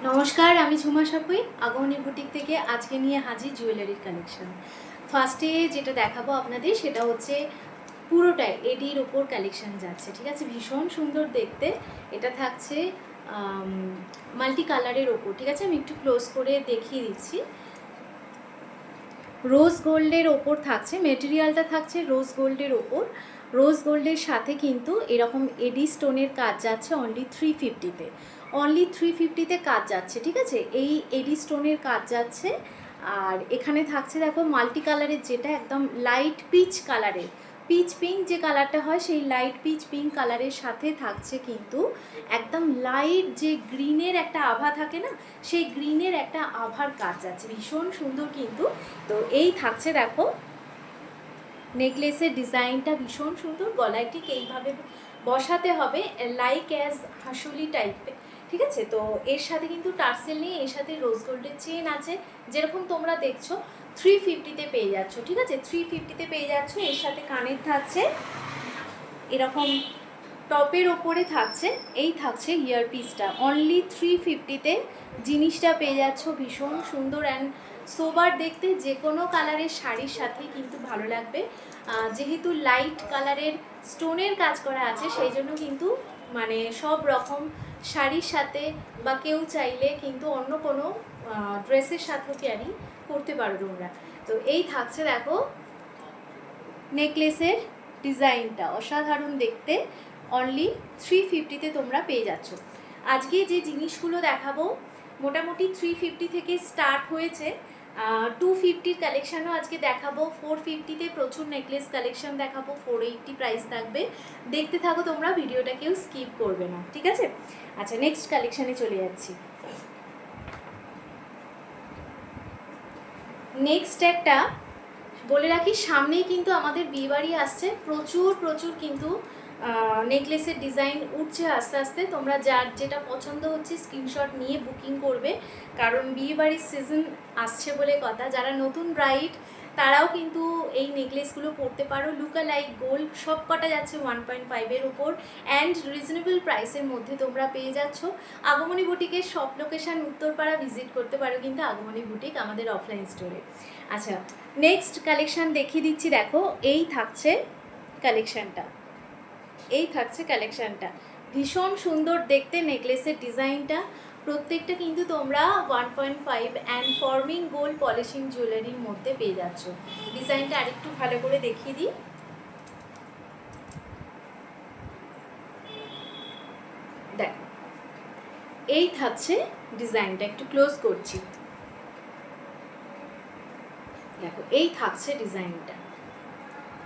নমস্কার, আমি ঝুমা সাপুই আগমনী বুটিক থেকে আজকে নিয়ে হাজির জুয়েলারির কালেকশন। ফার্স্টে যেটা দেখাবো আপনাদের সেটা হচ্ছে পুরোটাই এডির ওপর কালেকশন যাচ্ছে, ঠিক আছে। ভীষণ সুন্দর দেখতে, এটা থাকছে মাল্টি কালারের ওপর, ঠিক আছে। আমি একটু ক্লোজ করে দেখিয়ে দিচ্ছি। রোজ গোল্ডের ওপর থাকছে, মেটেরিয়ালটা থাকছে রোজ গোল্ডের ওপর। রোজ গোল্ডের সাথে কিন্তু এরকম এডি স্টোনের কাজ যাচ্ছে অনলি 350-তে, অনলি 350-তে কাজ যাচ্ছে, ঠিক আছে। এই এডি স্টোনের কাজ যাচ্ছে। আর এখানে থাকছে দেখো মাল্টি কালারের, যেটা একদম লাইট পিচ কালারের, পিচ পিঙ্ক যে কালারটা হয় সেই লাইট পিচ পিঙ্ক কালারের সাথে থাকছে কিন্তু একদম লাইট যে গ্রিনের একটা আভা থাকে না, সেই গ্রিনের একটা আভার কাজ যাচ্ছে, ভীষণ সুন্দর কিন্তু। তো এই থাকছে দেখো নেকলেসের ডিজাইনটা ভীষণ সুন্দর, গলায় ঠিক এইভাবে বসাতে হবে লাইক অ্যাজ হাসুলি টাইপের, ঠিক আছে। তো এর সাথে কিন্তু টার্সেল নেই, এর সাথে রোজ গোল্ডের চেন আছে, যেরকম তোমরা দেখছো 350-তে পেয়ে যাচ্ছ, ঠিক আছে। 350-তে পেয়ে যাচ্ছ। এর সাথে কানের থাকছে এরকম, টপের ওপরে থাকছে এই থাকছে ইয়ারপিসটা, অনলি 350-তে জিনিসটা পেয়ে যাচ্ছ। ভীষণ সুন্দর অ্যান্ড সোবার দেখতে, যে কোনো কালারের শাড়ির সাথে কিন্তু ভালো লাগবে। যেহেতু লাইট কালারের স্টোনের কাজ করা আছে, সেই জন্য কিন্তু মানে সব রকম শাড়ির সাথে বা কেউ চাইলে কিন্তু অন্য কোনো ড্রেসের সাথেও ক্যারি করতে পারো তোমরা। তো এই থাকছে দেখো নেকলেসের ডিজাইনটা, অসাধারণ দেখতে, অনলি 350-তে তোমরা পেয়ে যাচ্ছ। আজকে যে জিনিসগুলো দেখাবো মোটামুটি 350 থেকে স্টার্ট হয়েছে, 250-র কালেকশানও আজকে দেখাবো, 450-তে প্রচুর নেকলেস কালেকশান দেখাবো, 480 প্রাইস থাকবে। দেখতে থাকো তোমরা, ভিডিওটা কেউ স্কিপ করবে না, ঠিক আছে। আচ্ছা, নেক্সট কালেকশানে চলে যাচ্ছি। নেক্সট একটা বলে রাখি, সামনেই কিন্তু আমাদের বিয়েবাড়ি আসছে, প্রচুর প্রচুর কিন্তু নেকলেসের ডিজাইন উঠছে আস্তে আস্তে। তোমরা যার যেটা পছন্দ হচ্ছে স্ক্রিনশট নিয়ে বুকিং করবে, কারণ বিয়েবাড়ির সিজন আসছে বলে কথা। যারা নতুন ব্রাইড তারাও কিন্তু এই নেকলেসগুলো পরতে পারো। লুকা লাইক গোল্ড সব কটা যাচ্ছে 1.5-এর উপর অ্যান্ড রিজনেবল প্রাইসের মধ্যে তোমরা পেয়ে যাচ্ছ। আগমনী বুটিকের সব লোকেশান উত্তরপাড়া, ভিজিট করতে পারো কিন্তু আগমনী বুটিক আমাদের অফলাইন স্টোরে। আচ্ছা, নেক্সট কালেকশান দেখিয়ে দিচ্ছি। দেখো এই থাকছে কালেকশানটা, এই থাকছে কালেকশানটা, ভীষণ সুন্দর দেখতে নেকলেসের ডিজাইনটা। প্রত্যেকটা কিন্তু তোমরা 1.5 অ্যান্ড ফর্মিং গোল্ড পলিশিং জুয়েলারির মধ্যে পেয়ে যাচ্ছ। ডিজাইনটা আরেকটু ভালো করে দেখিয়ে দিই। দেখো এই থাকছে ডিজাইনটা, একটু ক্লোজ করছি। দেখো এই থাকছে ডিজাইনটা,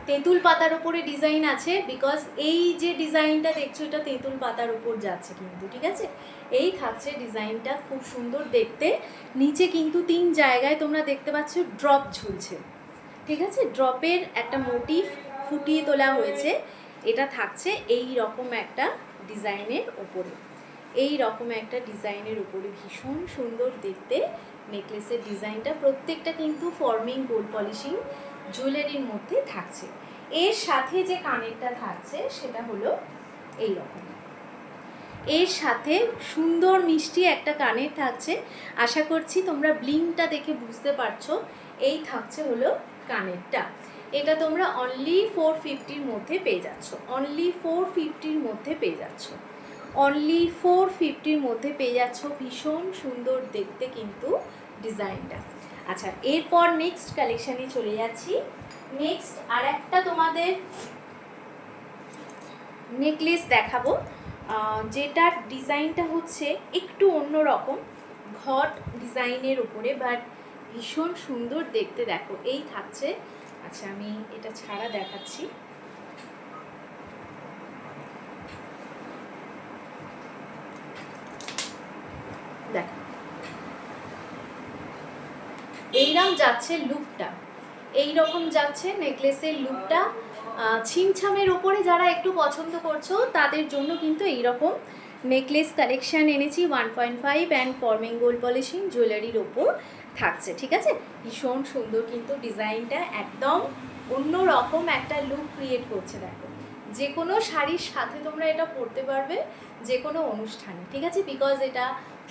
তেঁতুল পাতার উপরে ডিজাইন আছে, বিকজ এই যে ডিজাইনটা দেখছো এটা তেঁতুল পাতার উপর যাচ্ছে কিন্তু, ঠিক আছে। এই থাকছে ডিজাইনটা, খুব সুন্দর দেখতে। নিচে কিন্তু 3 জায়গায় তোমরা দেখতে পাচ্ছ ড্রপ ঝুলছে, ঠিক আছে। ড্রপের একটা মোটিভ ফুটিয়ে তোলা হয়েছে। এটা থাকছে এই রকম একটা ডিজাইনের ওপরে, এই রকম একটা ডিজাইনের উপরে, ভীষণ সুন্দর দেখতে নেকলেসের ডিজাইনটা। প্রত্যেকটা কিন্তু ফর্মিং গোল্ড পলিশিং জুয়েলারির মধ্যে থাকছে। এর সাথে যে কানেরটা থাকছে সেটা হলো এই রকম, এর সাথে সুন্দর মিষ্টি একটা কানের থাকছে। আশা করছি তোমরা ব্লিংটা দেখে বুঝতে পারছো। এই থাকছে হলো কানেরটা, এটা তোমরা অনলি 450-র মধ্যে পেয়ে যাচ্ছ, অনলি 450-র মধ্যে পেয়ে যাচ্ছ, অনলি 450-র মধ্যে পেয়ে যাচ্ছ। ভীষণ সুন্দর দেখতে কিন্তু ডিজাইনটা। আচ্ছা, এরপর নেক্সট কালেকশানে চলে যাচ্ছি। নেক্সট আর একটা তোমাদের নেকলেস দেখাবো, যেটার ডিজাইনটা হচ্ছে একটু অন্যরকম, ঘট ডিজাইনের উপরে, বাট ভীষণ সুন্দর দেখতে। দেখো এই থাকছে। আচ্ছা, আমি এটা ছাড়া দেখাচ্ছি। দেখো এইরকম যাচ্ছে লুকটা, এইরকম যাচ্ছে নেকলেসের লুকটা। ছিমছামের ওপরে যারা একটু পছন্দ করছো তাদের জন্য কিন্তু এইরকম নেকলেস কালেকশান এনেছি 1.5 অ্যান্ড ফর্মিং গোল্ড পলিশিং জুয়েলারির ওপর থাকছে, ঠিক আছে। ভীষণ সুন্দর কিন্তু ডিজাইনটা, একদম অন্য রকম একটা লুক ক্রিয়েট করছে। দেখো যে কোনো শাড়ির সাথে তোমরা এটা পরতে পারবে যে কোনো অনুষ্ঠানে, ঠিক আছে? বিকজ এটা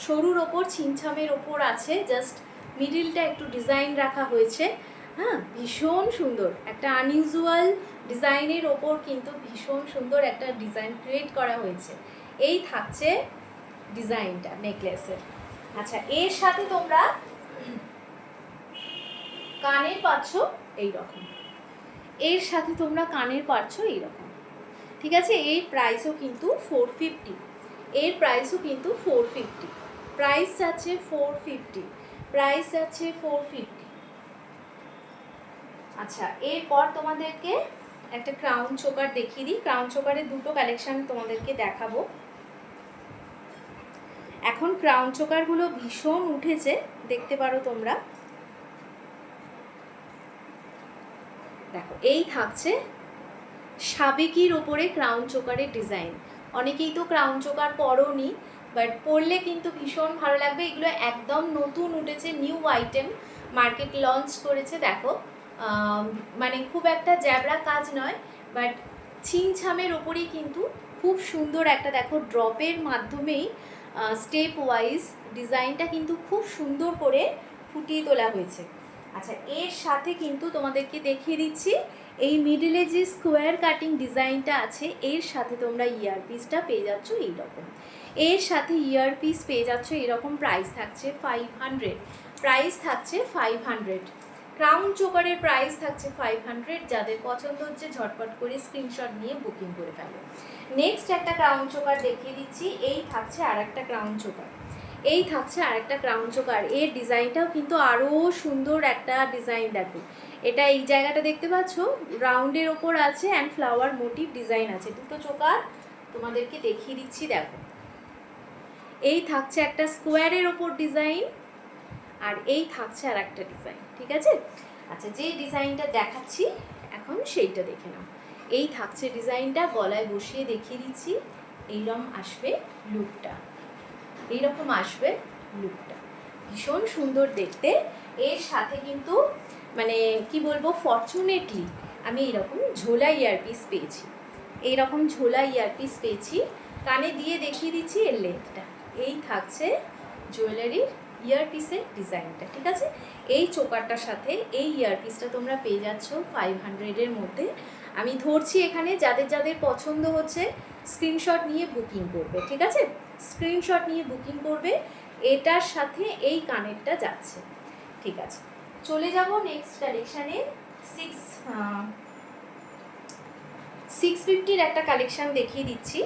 সরুর ওপর ছিমছামের ওপর আছে, জাস্ট মিডিলটা একটু ডিজাইন রাখা হয়েছে। হ্যাঁ, ভীষণ সুন্দর একটা আনইউজুয়াল ডিজাইনের ওপর কিন্তু ভীষণ সুন্দর একটা ডিজাইন ক্রিয়েট করা হয়েছে। এই থাকছে ডিজাইনটা নেকলেসের। আচ্ছা, এর সাথে তোমরা কানের পাচ্ছ এইরকম, এর সাথে তোমরা কানের পাচ্ছ এইরকম, ঠিক আছে? এর প্রাইসও কিন্তু 450, এর প্রাইসও কিন্তু 450, প্রাইস আছে 450, প্রাইস আছে 450। আচ্ছা, এরপর তোমাদেরকে একটা ক্রাউন চোকার দেখিয়ে দিই। ক্রাউন চোকারের দুটো কালেকশন তোমাদেরকে দেখাবো। এখন ক্রাউন চোকারগুলো ভীষণ উঠেছে, দেখতে পারো তোমরা। দেখো, এই থাকছে সাবেকির ওপরে ক্রাউন চোকারের ডিজাইন। অনেকেই তো ক্রাউন চোকার পরোনি, বাট পরলে কিন্তু ভীষণ ভালো লাগবে। এগুলো একদম নতুন উঠেছে, নিউ আইটেম, মার্কেট লঞ্চ করেছে। দেখো, মানে খুব একটা জ্যাবরা কাজ নয়, বাট ছিমছামের ওপরেই কিন্তু খুব সুন্দর একটা, দেখো ড্রপের মাধ্যমেই স্টেপ ওয়াইজ ডিজাইনটা কিন্তু খুব সুন্দর করে ফুটিয়ে তোলা হয়েছে। আচ্ছা, এর সাথে কিন্তু তোমাদেরকে দেখিয়ে দিচ্ছি এই মিডিলে যে স্কোয়ার কাটিং ডিজাইনটা আছে, এর সাথে তোমরা ইয়ারপিসটা পেয়ে যাচ্ছ এইরকম, এর সাথে ইয়ারপিস পেয়ে যাচ্ছ এরকম। প্রাইস থাকছে 500, প্রাইস থাকছে 500। ক্রাউন চোকারের প্রাইস থাকছে 500। যাদের পছন্দ হচ্ছে ঝটপট করে স্ক্রিনশট নিয়ে বুকিং করে ফেলো। নেক্সট একটা ক্রাউন চোকার দেখিয়ে দিচ্ছি। এই থাকছে আর একটা ক্রাউন চোকার, এই থাকছে আর একটা ক্রাউন চোকার। এর ডিজাইনটাও কিন্তু আরও সুন্দর একটা ডিজাইন। দেখো, এটা এই জায়গাটা দেখতে পাচ্ছ রাউন্ডের ওপর আছে অ্যান্ড ফ্লাওয়ার মোটিভ ডিজাইন আছে। দুটো চোকার তোমাদেরকে দেখিয়ে দিচ্ছি। দেখো, এই থাকছে একটা স্কোয়ারের ওপর ডিজাইন, আর এই থাকছে আর একটা ডিজাইন, ঠিক আছে? আচ্ছা, যে ডিজাইনটা দেখাচ্ছি এখন সেইটা দেখে নাও। এই থাকছে ডিজাইনটা, গলায় বসিয়ে দেখিয়ে দিচ্ছি। এইরকম আসবে লুকটা, এইরকম আসবে লুকটা, ভীষণ সুন্দর দেখতে। এর সাথে কিন্তু মানে কি বলবো, ফরচুনেটলি আমি এইরকম ঝোলা ইয়ারপিস পেয়েছি, এইরকম ঝোলা ইয়ারপিস পেয়েছি। কানে দিয়ে দেখিয়ে দিচ্ছি এর লেন্থটা। এই থাকছে জুয়েলারির ইয়ারপিসের ডিজাইনটা, ঠিক আছে? এই চোকারটার সাথে এই ইয়ারপিসটা তোমরা পেয়ে যাচ্ছ 500-এর মধ্যে। আমি ধরছি এখানে, যাদের যাদের পছন্দ হচ্ছে স্ক্রিনশট নিয়ে বুকিং করবে, ঠিক আছে? স্ক্রিনশট নিয়ে বুকিং করবে। এটার সাথে এই কানেরটা যাচ্ছে, ঠিক আছে? চলে যাব নেক্সট কালেকশানে। 650-র একটা কালেকশান দেখিয়ে দিচ্ছি।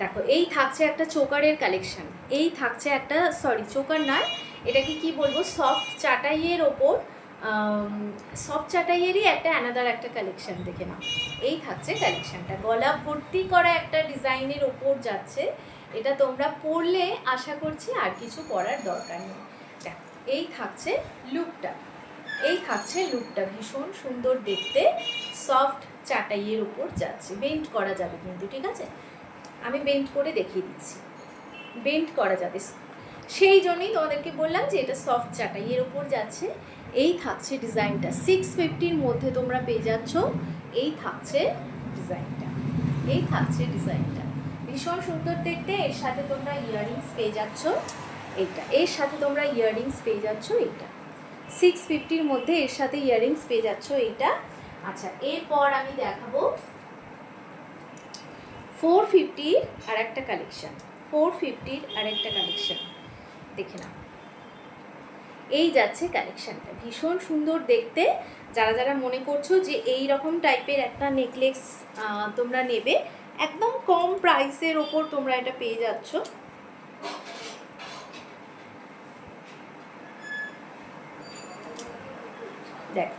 দেখো, এই থাকছে একটা চোকারের কালেকশান, এই থাকছে একটা, সরি চোকার নয়, এটাকে কি বলবো, সফট চাটাইয়ের ওপর, সফট চাটাইয়েরই একটা অ্যানাদার একটা কালেকশান, দেখে নাও। এই থাকছে কালেকশানটা, গলা ভর্তি করা একটা ডিজাইনের ওপর যাচ্ছে। এটা তোমরা পরলে আশা করছি আর কিছু পরার দরকার নেই। দেখো, এই থাকছে লুকটা, এই থাকছে লুকটা, ভীষণ সুন্দর দেখতে, সফট চাটাইয়ের ওপর যাচ্ছে। বেন্ড করা যাবে কিন্তু, ঠিক আছে? আমি বেন্ড করে দেখিয়ে দিচ্ছি, বেন্ড করা যাবে, সেই জন্যই তোমাদেরকে বললাম যে এটা সফট চাটাইয়ের ওপর যাচ্ছে। এই থাকছে ডিজাইনটা, 650-র মধ্যে তোমরা পেয়ে যাচ্ছ। এই থাকছে ডিজাইনটা, এই থাকছে ডিজাইনটা, ভীষণ সুন্দর দেখতে। এর সাথে তোমরা ইয়াররিংস পেয়ে যাচ্ছ এইটা, এর সাথে তোমরা ইয়াররিংস পেয়ে যাচ্ছ এইটা, 650-র মধ্যে এর সাথে ইয়াররিংস পেয়ে যাচ্ছ এইটা। আচ্ছা, এরপর আমি দেখাবো 450-র আর একটা কালেকশান, 450-র আর একটা কালেকশান, দেখে নাও। এই যাচ্ছে কালেকশানটা, ভীষণ সুন্দর দেখতে। যারা যারা মনে করছো যে এই রকম টাইপের একটা নেকলেস তোমরা নেবে, একদম কম প্রাইসের ওপর তোমরা এটা পেয়ে যাচ্ছ। দেখ,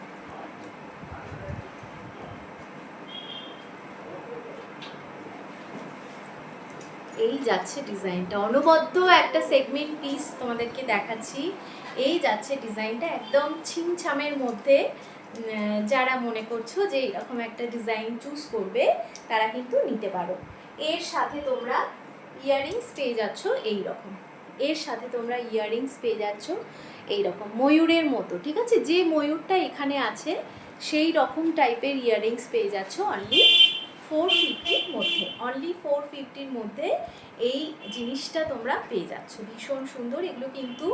এই যাচ্ছে ডিজাইনটা, অনবদ্য একটা সেগমেন্ট পিস তোমাদেরকে দেখাচ্ছি। এই যাচ্ছে ডিজাইনটা, একদম ছিমছামের মধ্যে। যারা মনে করছো যে এরকম একটা ডিজাইন চুজ করবে, তারা কিন্তু নিতে পারো। এর সাথে তোমরা ইয়াররিংস পেয়ে যাচ্ছ এই রকম, এর সাথে তোমরা ইয়াররিংস পেয়ে যাচ্ছ এই রকম ময়ূরের মতো, ঠিক আছে? যে ময়ূরটা এখানে আছে সেই রকম টাইপের ইয়াররিংস পেয়ে যাচ্ছ অনলি 450-র মধ্যে, অনলি 450-র মধ্যে এই জিনিসটা তোমরা পেয়ে যাচ্ছ। ভীষণ সুন্দর। এগুলো কিন্তু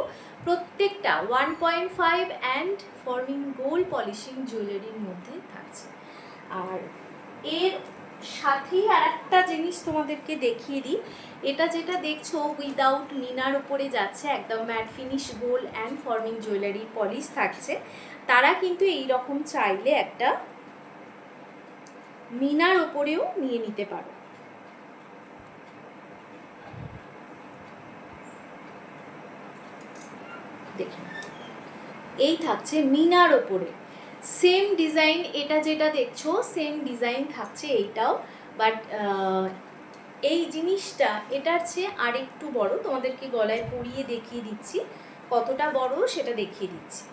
প্রত্যেকটা 1.5 অ্যান্ড ফর্মিং গোল্ড পলিশিং জুয়েলারির মধ্যে থাকছে। আর এর সাথেই আর একটা জিনিস তোমাদেরকে দেখিয়ে দিই। এটা যেটা দেখছো উইদাউট মিনার উপরে যাচ্ছে, একদম matte finish gold and forming জুয়েলারির পলিশ থাকছে। তারা কিন্তু এই রকম চাইলে একটা মিনার ওপরেও নিয়ে নিতে পারো। দেখুন, এই থাকছে মিনার ওপরে সেম ডিজাইন। এটা যেটা দেখছো সেম ডিজাইন থাকছে এইটাও, বাট এই জিনিসটা এটার চেয়ে আরেকটু বড়। তোমাদেরকে গলায় পরিয়ে দেখিয়ে দিচ্ছি কতটা বড়, সেটা দেখিয়ে দিচ্ছি।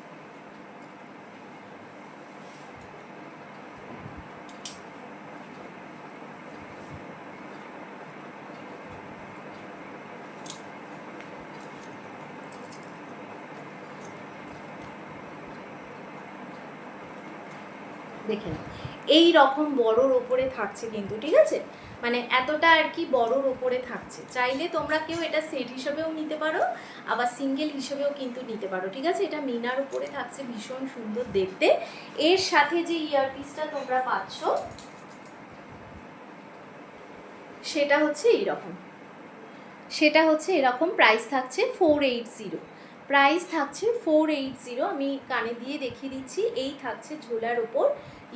দেখে নাও, এই রকম বড়োর ওপরে থাকছে কিন্তু, ঠিক আছে, মানে এতটা আর কি বড়োর ওপরে থাকছে। চাইলে তোমরা কেউ এটা সেট হিসেবেও নিতে পারো, আবার সিঙ্গেল হিসেবেও কিন্তু নিতে পারো, ঠিক আছে। এটা মিনার ওপরে থাকছে, ভীষণ সুন্দর দেখতে। এর সাথে যে ইয়ারপিসটা তোমরা পাচ্ছ সেটা হচ্ছে এইরকম, সেটা হচ্ছে এরকম। প্রাইস থাকছে 480, প্রাইস থাকছে 480। আমি কানে দিয়ে দেখিয়ে দিচ্ছি। এই থাকছে ঝোলার ওপর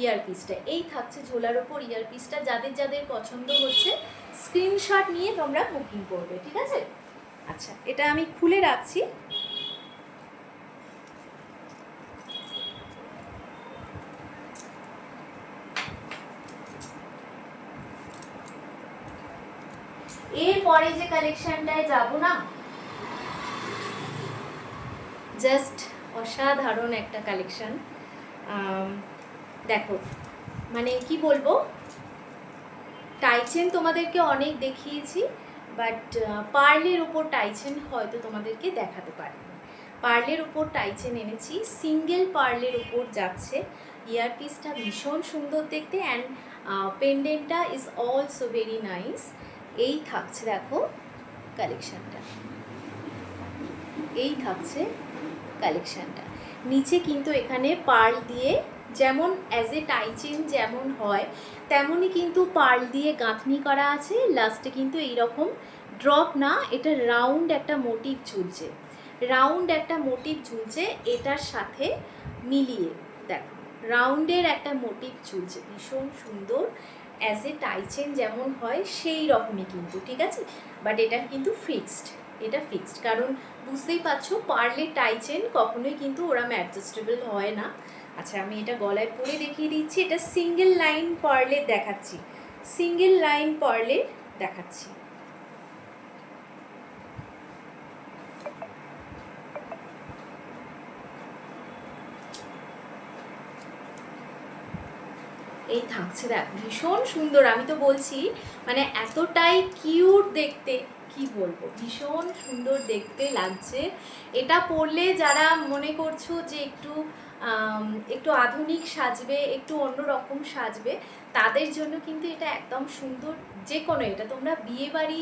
ইয়ারপিসটা, এই থাকছে ঝোলার ওপর ইয়ারপিসটা। যাদের যাদের পছন্দ হচ্ছে স্ক্রিনশট নিয়ে তোমরা বুকিং করবে, ঠিক আছে। আচ্ছা, এটা আমি খুলে রাখছি। এরপরে যে কালেকশনটায় যাব না, জাস্ট অসাধারণ একটা কালেকশন। দেখো, মানে কি বলবো, টাইচেন তোমাদেরকে অনেক দেখিয়েছি, বাট পার্লের ওপর টাইচেন হয়তো তোমাদেরকে দেখাতে পারি। পার্লের ওপর টাইচেন এনেছি, সিঙ্গেল পার্লের ওপর যাচ্ছে। ইয়ারপিসটা ভীষণ সুন্দর দেখতে, অ্যান্ড পেন্ডেন্টটা ইজ অলসো ভেরি নাইস। এই থাকছে দেখো কালেকশানটা, এই থাকছে কালেকশানটা। নিচে কিন্তু এখানে পার্ল দিয়ে, যেমন অ্যাজ এ টাইচেন যেমন হয় তেমনই কিন্তু পার্ল দিয়ে গাঁথনি করা আছে। লাস্টে কিন্তু এইরকম ড্রপ না, এটা রাউন্ড একটা মোটিভ ঝুলছে, রাউন্ড একটা মোটিভ ঝুলছে এটার সাথে মিলিয়ে। দেখো, রাউন্ডের একটা মোটিভ ঝুলছে, ভীষণ সুন্দর। অ্যাজ এ টাইচেন যেমন হয় সেই রকমই কিন্তু, ঠিক আছে। বাট এটা কিন্তু ফিক্সড, এটা ফিক্সড, কারণ বুঝতেই পারছো পার্লের টাইচেন কখনোই কিন্তু ওরম অ্যাডজাস্টেবল হয় না। আচ্ছা, আমি এটা গলায় পরে দেখিয়ে দিচ্ছি। এটা সিঙ্গেল লাইন পার্লের দেখাচ্ছি, সিঙ্গেল লাইন পার্লের দেখাচ্ছি। এই থাকছে, দেখ ভীষণ সুন্দর। আমি তো বলছি মানে এতটাই কিউট দেখতে, কি বলবো, ভীষণ সুন্দর দেখতে লাগছে। এটা পরলে যারা মনে করছো যে একটু একটু আধুনিক সাজবে, একটু অন্যরকম সাজবে, তাদের জন্য কিন্তু এটা একদম সুন্দর। যে কোনো, এটা তোমরা বিয়ে বাড়ি,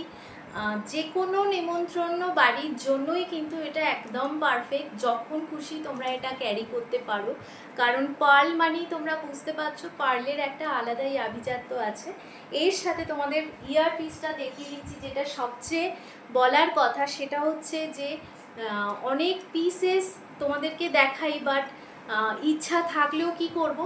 যে কোনো নেমন্ত্রণ বাড়ির জন্যই কিন্তু এটা একদম পারফেক্ট। যখন খুশি তোমরা এটা ক্যারি করতে পারো, কারণ পার্ল মানেই তোমরা বুঝতে পারছো পার্লের একটা আলাদাই আভিজাত্য আছে। এর সাথে তোমাদের ইয়ারপিসটা দেখিয়ে দিচ্ছি। যেটা সবচেয়ে বলার কথা সেটা হচ্ছে যে অনেক পিসেস তোমাদেরকে দেখাই, বাট ইচ্ছা থাকলেও কি করব,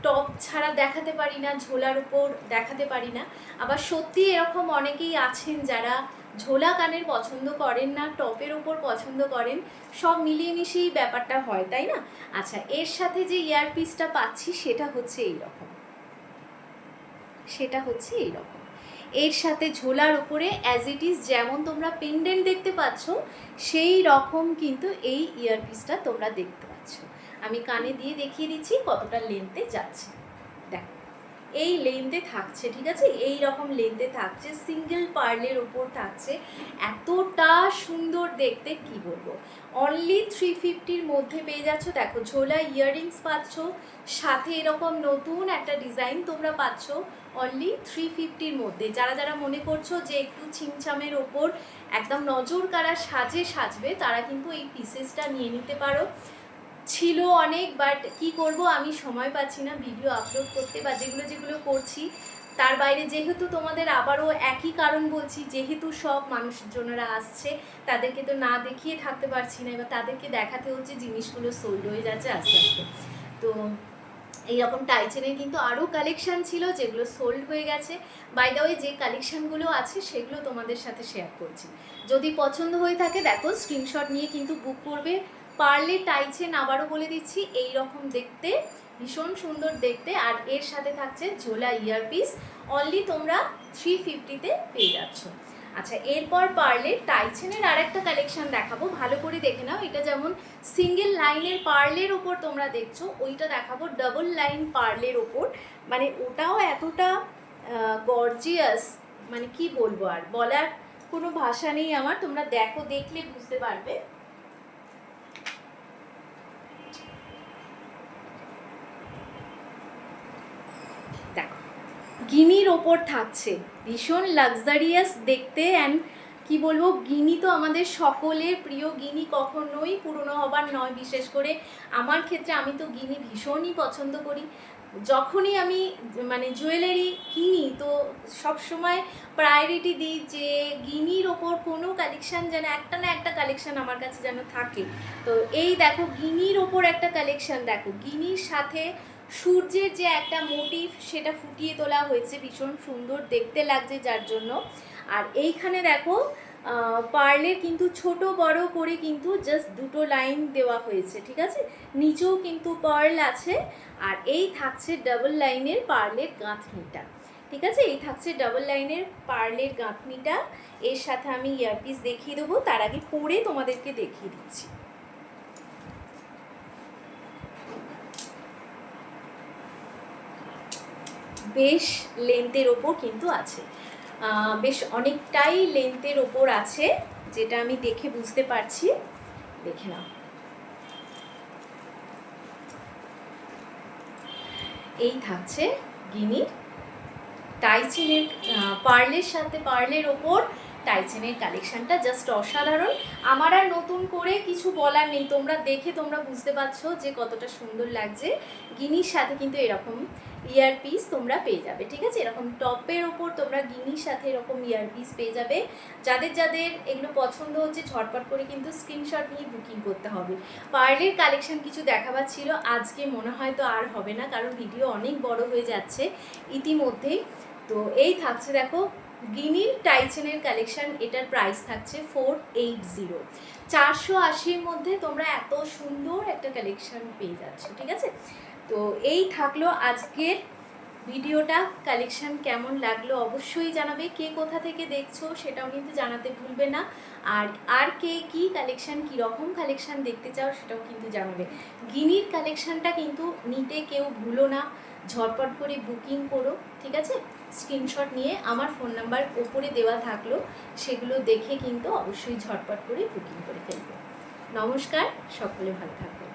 টপ ছাড়া দেখাতে পারি না, ঝোলার উপর দেখাতে পারি না। আবার সত্যি এরকম অনেকেই আছেন যারা ঝোলা কানের পছন্দ করেন না, টপের ওপর পছন্দ করেন, সব মিলিয়ে মিশিয়েই ব্যাপারটা হয়, তাই না। আচ্ছা, এর সাথে যে ইয়ারপিসটা পাচ্ছি সেটা হচ্ছে এই রকম, সেটা হচ্ছে এই রকম। এর সাথে ঝোলার উপরে অ্যাজ ইট ইজ যেমন তোমরা পেন্ডেন্ট দেখতে পাচ্ছ সেই রকম কিন্তু এই ইয়ারপিসটা তোমরা দেখতে পাচ্ছ। আমি কানে দিয়ে দেখিয়ে দিচ্ছি কতটা লেন্থে যাচ্ছে। দেখো, এই লেন্থে থাকছে, ঠিক আছে, এই রকম লেন্থে থাকছে, সিঙ্গেল পার্লের ওপর থাকছে, এতটা সুন্দর দেখতে কি বলবো। অনলি 350-র মধ্যে পেয়ে যাচ্ছ। দেখো ঝোলা ইয়াররিংস পাচ্ছ, সাথে এরকম নতুন একটা ডিজাইন তোমরা পাচ্ছ অনলি 350-র মধ্যে। যারা যারা মনে করছো যে একটু ছিমছামের ওপর একদম নজর কাড়া সাজে সাজবে, তারা কিন্তু এই পিসেসটা নিয়ে নিতে পারো। ছিল অনেক, বাট কি করব, আমি সময় পাচ্ছি না ভিডিও আপলোড করতে, বা যেগুলো যেগুলো করছি তার বাইরে। যেহেতু তোমাদের আবারও একই কারণ বলছি, যেহেতু সব মানুষজনেরা আসছে, তাদেরকে তো না দেখিয়ে থাকতে পারছি না, এবার তাদেরকে দেখাতে হচ্ছে জিনিসগুলো সোল্ড হয়ে যাচ্ছে আস্তে আস্তে। তো এইরকম টাইচেনের কিন্তু আরও কালেকশান ছিল যেগুলো সোল্ড হয়ে গেছে। বাই দ্য ওয়ে, যে কালেকশানগুলো আছে সেগুলো তোমাদের সাথে শেয়ার করছি। যদি পছন্দ হয়ে থাকে দেখো, স্ক্রিনশট নিয়ে কিন্তু বুক করবে। পার্লে টাইচেন আবারও বলে দিচ্ছি, এই রকম দেখতে, ভীষণ সুন্দর দেখতে, আর এর সাথে থাকছে ঝোলা ইয়ারপিস। অনলি তোমরা 350-তে পেয়ে যাচ্ছ। আচ্ছা, এরপর পার্লে টাইচেনের আর একটা কালেকশান দেখাবো, ভালো করে দেখে নাও। এটা যেমন সিঙ্গেল লাইনের পার্লের ওপর তোমরা দেখছো, ওইটা দেখাবো ডাবল লাইন পার্লের ওপর। মানে ওটাও এতটা গর্জিয়াস, মানে কি বলবো, আর বলার কোনো ভাষা নেই আমার। তোমরা দেখো, দেখলে বুঝতে পারবে। দেখো, গিনির ওপর থাকছে, ভীষণ লাক্সারিয়াস দেখতে। অ্যান্ড কি বলবো, গিনি তো আমাদের সকলের প্রিয়, গিনি কখনোই পুরনো হবার নয়। বিশেষ করে আমার ক্ষেত্রে, আমি তো গিনি ভীষণই পছন্দ করি। যখনই আমি মানে জুয়েলারি কিনি, তো সবসময় প্রায়োরিটি দিই যে গিনির ওপর কোনো কালেকশান যেন, একটা না একটা কালেকশান আমার কাছে যেন থাকে। তো এই দেখো, গিনির ওপর একটা কালেকশান দেখো, গিনির সাথে সূর্যের যে একটা মোটিভ, সেটা ফুটিয়ে তোলা হয়েছে, ভীষণ সুন্দর দেখতে লাগছে যার জন্য। আর এইখানে দেখো, পার্লের কিন্তু ছোট বড় করে কিন্তু জাস্ট দুটো লাইন দেওয়া হয়েছে, ঠিক আছে। নিচেও কিন্তু পার্ল আছে। আর এই থাকছে ডাবল লাইনের পার্লের গাঁথনিটা, ঠিক আছে। এই থাকছে ডাবল লাইনের পার্লের গাঁথনিটা। এর সাথে আমি ইয়ারপিস দেখিয়ে দেবো, তার আগে পরে তোমাদেরকে দেখিয়ে দিচ্ছি। বেশ লেন্থের ওপর কিন্তু আছে, বেশ অনেকটাই লেন্থের ওপর আছে, যেটা আমি দেখে বুঝতে পারছি। দেখে নাও, এই থাকছে গিনির টাইচেনের পার্লের সাথে, পার্লের ওপর টাইচেনের কালেকশানটা জাস্ট অসাধারণ। আমার আর নতুন করে কিছু বলার নেই, তোমরা দেখে তোমরা বুঝতে পারছো যে কতটা সুন্দর লাগছে। গিনির সাথে কিন্তু এরকম ইয়ারপিস তোমরা পেয়ে যাবে, ঠিক আছে। এরকম টপের ওপর তোমরা গিনির সাথে এরকম ইয়ারপিস পেয়ে যাবে। যাদের যাদের এগুলো পছন্দ হচ্ছে, ঝটপট করে কিন্তু স্ক্রিনশট নিয়ে বুকিং করতে হবে। পার্লের কালেকশান কিছু দেখাবার ছিল, আজকে মনে হয় তো আর হবে না, কারণ ভিডিও অনেক বড় হয়ে যাচ্ছে ইতিমধ্যেই। তো এই থাকছে দেখো গিনির টাইচেনের কালেকশান, এটার প্রাইস থাকছে 480। 480-র মধ্যে তোমরা এত সুন্দর একটা কালেকশান পেয়ে যাচ্ছ, ঠিক আছে। তো এই থাকলো আজকের ভিডিওটা। কালেকশান কেমন লাগলো অবশ্যই জানাবে। কে কোথা থেকে দেখছো সেটাও কিন্তু জানাতে ভুলবে না। আর কে কী কালেকশান, কীরকম কালেকশান দেখতে চাও সেটাও কিন্তু জানাবে। গিনির কালেকশানটা কিন্তু নিতে কেউ ভুলো না, ঝটপট করে বুকিং করো, ঠিক আছে। স্ক্রিনশট নিয়ে আমার ফোন নাম্বার ওপরে দেওয়া থাকলো, সেগুলো দেখে কিন্তু অবশ্যই ঝটপট করে বুকিং করে ফেলবে। নমস্কার, সকলে ভালো থাকবে।